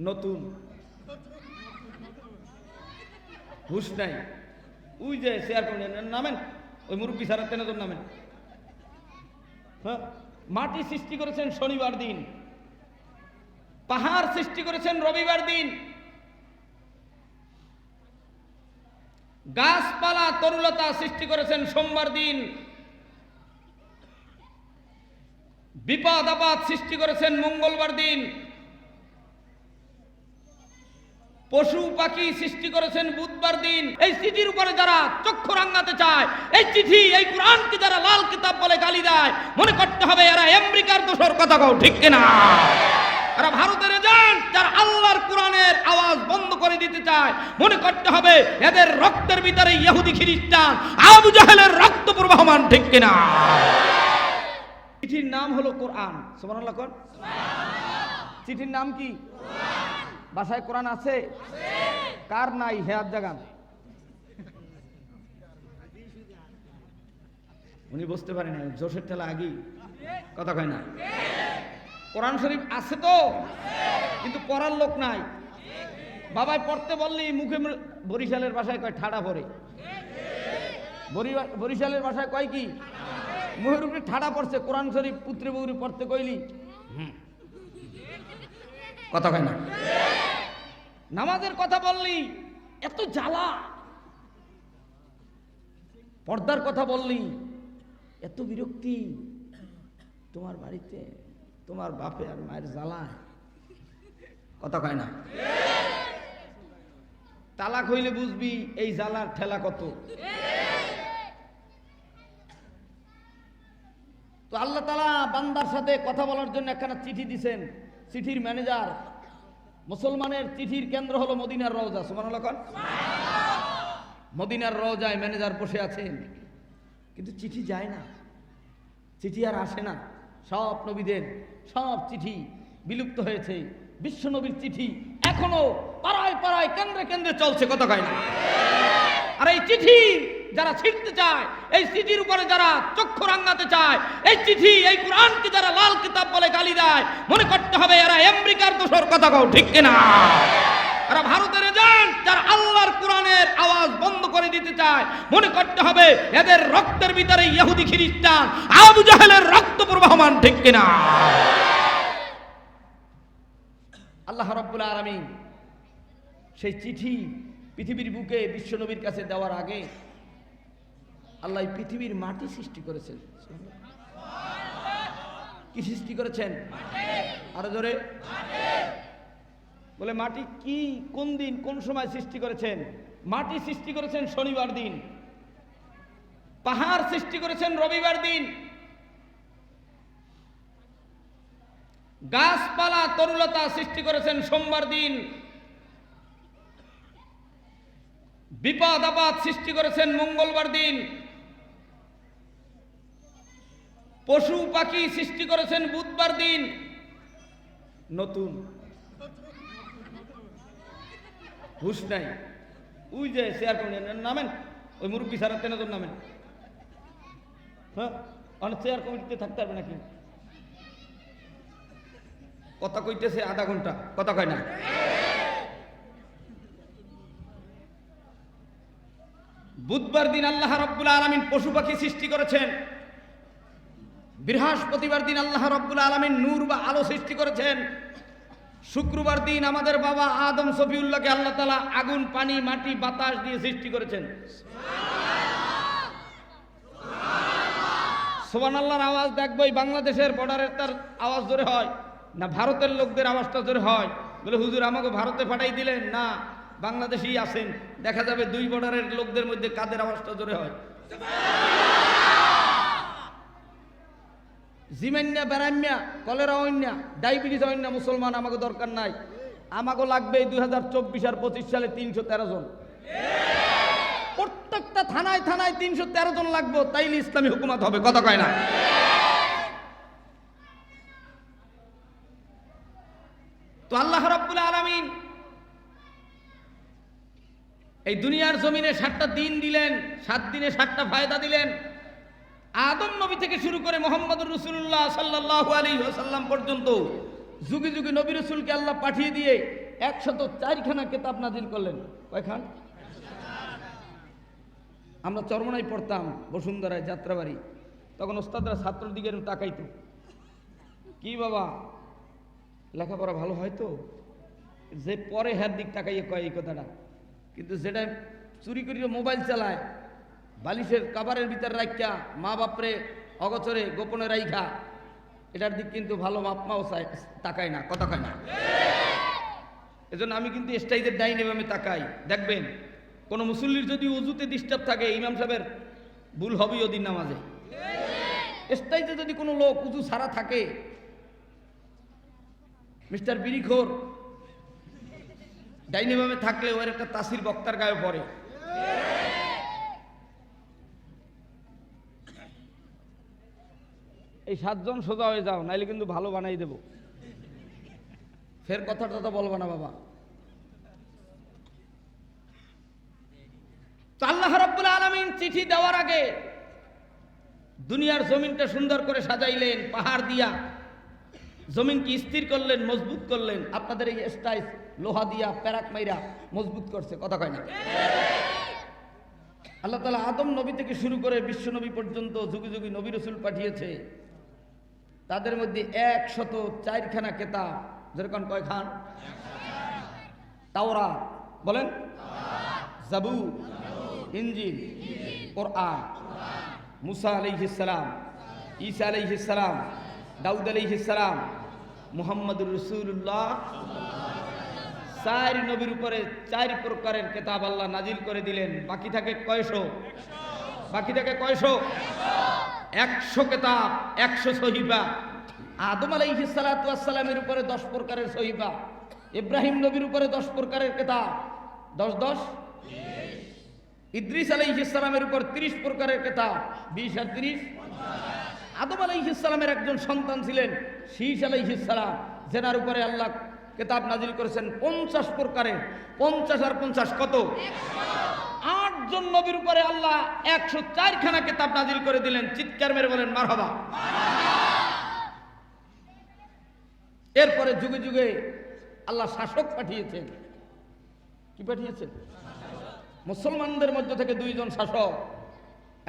নতুন হুশ নাই। ওই যে শেয়ার করে নামেন, ওই মুরব্বী সারা তেনাজন নামেন। হ্যাঁ, মাটি সৃষ্টি করেছেন শনিবার দিন, পাহাড় সৃষ্টি করেছেন রবিবার দিন, গাছপালা তরুলতা সৃষ্টি করেছেন সোমবার দিন, বিপদ আপদ সৃষ্টি করেছেন মঙ্গলবার দিন, পশু পাখি সৃষ্টি করেছেন বুধবার দিন। এই চিঠির উপরে যারা চক্ষু রাঙাতে চায়, এই চিঠি এই কোরআনকে যারা লাল কিতাব বলে গালি দেয়, মনে করতে হবে এরা আমেরিকার দোষর কথা কও, ঠিক কিনা? এরা ভারতের এজেন্ট যারা আল্লাহর কোরআনের আওয়াজ বন্ধ করে দিতে চায়, মনে করতে হবে এদের রক্তের ভিতরে ইহুদি খ্রিস্টান আবু জাহেলের রক্ত প্রবাহমান, ঠিক কিনা? চিঠির নাম হলো কোরআন। সুবহানাল্লাহ কোন? চিঠির নাম কি? বাসায় কোরআন আছে? কার নাই? হেয়াত জাগান। উনি বুঝতে পারেন না, জোশের ঠেলা আগেই কথা কয় না। কোরআন শরীফ আছে তো, কিন্তু পড়ার লোক নাই। বাবাই পড়তে বললি মুখে, বরিশালের ভাষায় কয় ঠাডা পড়ে, বরিশালের ভাষায় কয় কি? মুখের উপরে ঠাডা পড়ছে। কোরআন শরীফ পুত্রে বৌরি পড়তে কইলি কথা কয় না। নামাজের কথা বললি এত জ্বালা, পর্দার কথা বললি এত বিরক্তি, তোমার বাড়িতে তোমার বাপে আর মায়ের জ্বালা কথা কয় না। তালাক হইলে বুঝবি এই জ্বালার ঠেলা কত। তো আল্লাহ তাআলা বান্দার সাথে কথা বলার জন্য একখানা চিঠি দিছেন। চিঠির ম্যানেজার, মুসলমানের চিঠির কেন্দ্র হলো মদিনার রওজা। সুবহানাল্লাহ কোন? মদিনার রওজায় ম্যানেজার বসে আছেন, কিন্তু চিঠি যায় না, চিঠি আর আসে না। সব নবীদের সব চিঠি বিলুপ্ত হয়েছে। বিশ্ব নবীর চিঠি এখনো পাড়ায় পাড়ায় কেন্দ্রে কেন্দ্রে চলছে কথা কয় না। আর এই চিঠি যারা ছিঁড়তে চায়, এই চিঠির উপরে যারা চক্ষু রাঙাতে চায়, এই চিঠি এই কোরআনকে যারা লাল কিতাব বলে গালি দেয়, মনে করতে হবে এরা আমেরিকার দোষর কথা কও, ঠিক কিনা? এরা ভারতের এজেন্ট যারা আল্লাহর কোরআনের আওয়াজ বন্ধ করে দিতে চায়, মনে করতে হবে এদের রক্তের ভিতরে ইহুদি খ্রিস্টান আবু জাহেলের রক্ত প্রবাহমান, ঠিক কিনা? আল্লাহ রাব্বুল আলামিন সেই চিঠি পৃথিবীর বুকে বিশ্ব নবীর কাছে দেওয়ার আগে আল্লাহ পৃথিবীর মাটি সৃষ্টি করেছেন। কি সৃষ্টি করেছেন? আরো জোরে বলে, মাটি কি, কোন দিন কোন সময় সৃষ্টি করেছেন? মাটি সৃষ্টি করেছেন শনিবার দিন, পাহাড় সৃষ্টি করেছেন রবিবার দিন, গাছপালা তরুলতা সৃষ্টি করেছেন সোমবার দিন, বিপদ আপদ সৃষ্টি করেছেন মঙ্গলবার দিন, পশু পাখি সৃষ্টি করেছেন বুধবার দিন। নতুন হুশ নাই। ওই যে শেয়ার করে নামেন, ওই মুরব্বী সারা তেনাজন নামেন। হ্যাঁ, অনেক চেয়ার কমিটিতে থাকতে পারবে নাকি? কথা কইতেছে আধা ঘন্টা, কথা কয় না। বুধবার দিন আল্লাহ রাব্বুল আলামিন পশু পাখি সৃষ্টি করেছেন। বৃহস্পতিবার দিন আল্লাহ রাব্বুল আলামিন নূর বা আলো সৃষ্টি করেছেন। শুক্রবার দিন আমাদের বাবা আদম সফিউল্লাহকে আল্লাহ তাআলা আগুন, পানি, মাটি, বাতাস দিয়ে সৃষ্টি করেছেন। সুবহানাল্লাহর আওয়াজ দেখবো বাংলাদেশের বর্ডারের তার আওয়াজ জোরে হয় না ভারতের লোকদের আওয়াজটা জোরে হয়? বলে হুজুর আমাকে ভারতে পাঠাই দিলেন না, বাংলাদেশেই আছেন, দেখা যাবে দুই বর্ডারের লোকদের মধ্যে কাদের আওয়াজটা জোরে হয়। জিমান্যা, বেরাম্যা, কলেরা অন্যা, ডায়াবেটিস অন্যা মুসলমান আমাকে দরকার নাই। আমাকে লাগবে 2024 আর 25 সালে 313 জন। প্রত্যেকটা থানায় থানায় 313 জন লাগবে, তাইলে ইসলামী হুকুমত হবে, কথা কয় না। তো আল্লাহ রাব্বুল আলামিন এই দুনিয়ার জমিনে 7টা দিন দিলেন, 7 দিনে 7টা ফায়দা দিলেন। আদম নবী থেকে শুরু করে মুহাম্মদুর রাসূলুল্লাহ সাল্লাল্লাহু আলাইহি ওয়াসাল্লাম পর্যন্ত যুগে যুগে নবী রাসূলকে আল্লাহ পাঠিয়ে দিয়ে 104খানা কিতাব নাজিল করলেন। কয়খান? আমরা চরমনায় পড়তাম বসুন্ধরায় যাত্রাবাড়ি, তখন ওস্তাদরা ছাত্রর দিকে তাকাইতো, কি বাবা লেখাপড়া ভালো হয় তো? যে পরে হ্যার দিক তাকাইয়ে কয় এই কথাটা, কিন্তু যেটা চুরি করিয়ে মোবাইল চালায়, বালিশের কাবারের ভিতর রাখিয়া মা বাপরে অগচরে গোপনে রাইখা, এটার দিক কিন্তু ভালো মাপমাও তাকায় না, কথা কয় না। এজন্য আমি কিন্তু স্টাইজের ডাইনে বামে তাকাই। দেখবেন কোন মুসল্লির যদি উজুতে ডিস্টার্ব থাকে, ইমাম সাহেবের ভুল হবেই ওদিন নামাজে। স্টাইজে যদি কোনো লোক উজু ছাড়া থাকে, মিস্টার বিড়িখোর ডাইনে বামে থাকলে ওর একটা তাসির বক্তার গায়ে পড়ে। এই 7 জন সোজা হয়ে যাও, নাইলে কিন্তু ভালো বানাই দেব। ফের কথাটা তো বলবা না বাবা। তো আল্লাহ রাব্বুল আলামিন চিঠি দেওয়ার আগে দুনিয়ার জমিনটা সুন্দর করে সাজাইলেন, পাহাড় দিয়া জমিনকে স্থির করলেন, মজবুত করলেন। আপনাদের এই স্টাইল লোহা দিয়া প্যারাক মাইরা মজবুত করছে, কথা কয় না। আল্লাহ তাআলা আদম নবী থেকে শুরু করে বিশ্ব নবী পর্যন্ত যুগে যুগে নবী রাসূল পাঠিয়েছে। তাদের মধ্যে 104খানা কিতাব, যেরকম কয়খান? তাওরাত বলেন, জাবুর, ইনজিল, কোরআন, মুসা আলাইহিস সালাম, ঈসা আলাইহিস সালাম, দাউদ আলাইহিস সালাম, মুহাম্মদুর রাসূলুল্লাহ। 4 নবীর উপরে 4 প্রকারের কিতাব আল্লাহ নাজিল করে দিলেন। বাকি থাকে কয়শো? বাকি থাকে কয়শো? 100 কিতাব, 100 সহিফা। আদম আলাইহিস সালাতু ওয়াস সালামের উপরে 10 প্রকারের সহিফা, ইব্রাহিম নবীর উপরে 10 প্রকারের কিতাব, 10 10 ইদ্রিস আলাইহিস সালামের উপর 30 প্রকারের কিতাব, 20 আর 30 আদম আলাইহিস সালামের একজন সন্তান ছিলেন শীস আলাইহিস সালাম, যেনার উপরে আল্লাহ কিতাব নাজিল করেছেন 50 প্রকারের। 50 আর 50 কত? 8 জন নবীর উপরে আল্লাহ 104খানা কিতাব নাজিল করে দিলেন। চিৎকার মেরে বলেন মারহাবা। এরপরে যুগে যুগে আল্লাহ শাসক পাঠিয়েছেন। কি পাঠিয়েছেন? মুসলমানদের মধ্য থেকে 2 জন শাসক,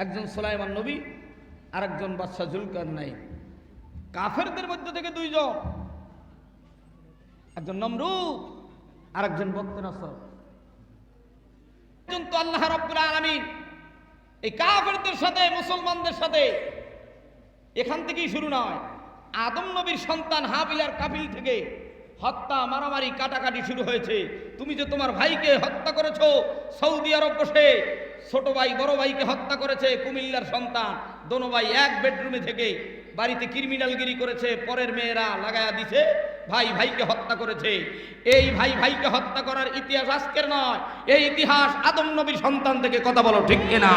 একজন সুলাইমান নবী আর একজন বাদশা জুলকারনাইন। কাফেরদের মধ্য থেকে 2 জন, একজন নমরুদ আর একজন বক্তনাসর। কিন্তু আল্লাহ রাব্বুল আলামিন এই কাফেরদের সাথে মুসলমানদের সাথে এখান থেকেই শুরু নয়, আদম নবীর সন্তান হাবিল আর কাবিল থেকে হত্যা, মারামারি, কাটাকাটি শুরু হয়েছে। তুমি যে তোমার ভাইকে হত্যা করেছো, সৌদি আরব বসে ছোট ভাই বড় ভাইকে হত্যা করেছে। কুমিল্লার সন্তান, দোনো ভাই এক বেডরুমে থেকে বাড়িতে ক্রিমিনালগিরি করেছে, পরের মেয়েরা লাগায়া দিছে, ভাই ভাইকে হত্যা করেছে। এই ভাই ভাইকে হত্যা করার ইতিহাস আজকের নয়, এই ইতিহাস আদম নবীর সন্তান থেকে। কথা বলো ঠিক কিনা?